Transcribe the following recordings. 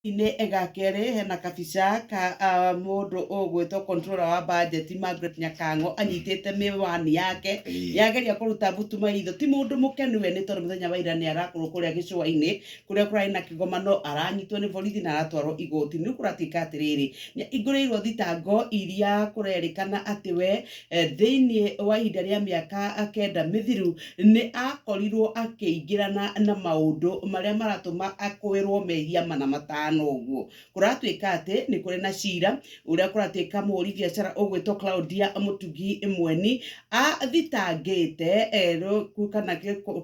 ine egakere hena kabisa ka mundu ugwitwo controller wa budget Margaret Nyakango anyitite miwani yake yageria kuruta butuma itho ti mundu mukenu we ni tondu muthenya wa ira ni arakorwo kuria gicua-ini kuria kurai na kigomano aranyitwo ni borithi na aratwarwo igoti ni kuratika atiriri iguriirwo thitango iria kurerikana ati we thiini wa ihinda ria miaka kenda mithiru ni akorirwo akiingirana na maundu maria maratuma akwirwo mehia mana matano uguo kuratuika ati ni kuri na cira uria kuratuika muri biacara ugwitwo Claudia Mutungi Mweni athitangite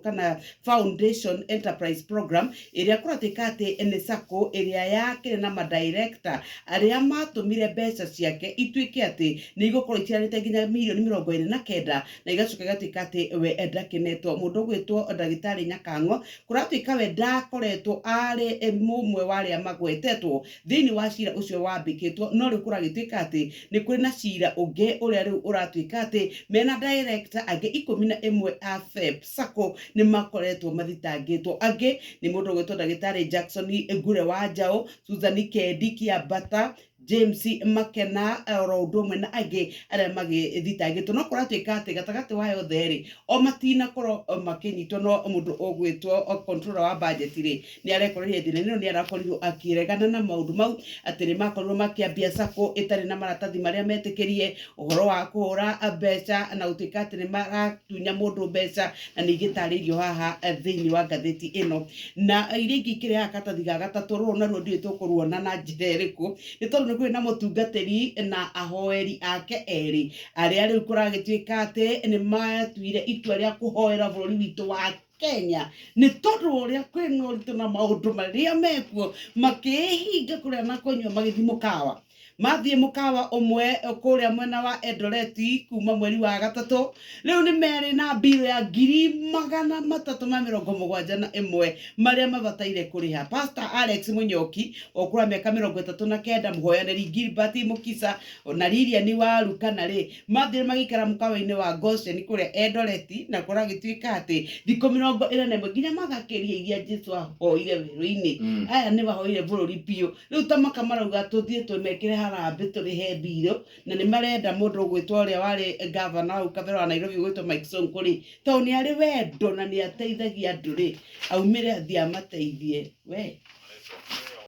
kana Foundation Enterprise Program iria kuratuika ati ni sacco iria yake na madirector aria matumire mbeca ciake ituike ati ni igukorwo itiarite nginya milioni 29 na igacoka gatuika ati we endakinetwo mundu gwitwo ndagitari Nyakango kuratuika we ndakoretwo ari mumwe waria magwetetwo thiini wa cira ucio wambikitwo no riu kuragituika ati ni kuri na cira ungi uria riu uratuika ati mena director angi 11 a FEP sacco ni makoretwo mathitangitwo angi ni mundu gwitwo ndagitari Jackson Ngure wa Njau Susan Kendi Kiambata James Makena oro umwe na angi aria magithitangitwo no kuratuika ati gatagati wa yothe ri o matina korwo makinyitwo no mundu ugwitwo controller wa budget ri ni arekorerie thina no ni arakorirwo akiregana na maundu mau ati ni makorirwo makiambia sacco itari na maratathi maria metikirie uhoro wa kuhura mbeca na utuika ati ni maratunya mundu mbeca na ni igitaririo haha thiini wa ngatheti ino na iria ingi ikireha katathi ga gatatu rona ruo ndiitwo kuruona na njira iriku ni tondu ni na Mùtungatìri na ahoeri ake eri aria riu kuragituika ati ni matuire itua ria kuhoera bururi witu wa Kenya ni tondu uria kwina uritu na maundu maria mekuo makihinga kuria na kunywa magithi mùkawa mathie mùkawa umwe kuria mwena wa Eldoreti kuma mweri wa gatatu riu ni meri na bill ya ngiri magana matatù ma 71 maria mabataire kuriha Pastor Alex Munyoki okura miaka 39 muhoyaneri Gilbert Mukisa na Lilian wa Rukana ri mathie magikara mùkawa-ini wa Goshen kuria Eldoreti na kuragituika ati thiko 41 nginya magakiria iria Jesu ahoire wiru-ini aya ni bahoire bururi piu riu tamaka marauga tuthie tumekire harambe turihe mbiro na ni marenda mundu gwitwo uria wari governor au kabera wa Nairobi gwitwo Mike Sonko ri to ni ari wendo na ni ateithagia andu ri aumire athia mateithie we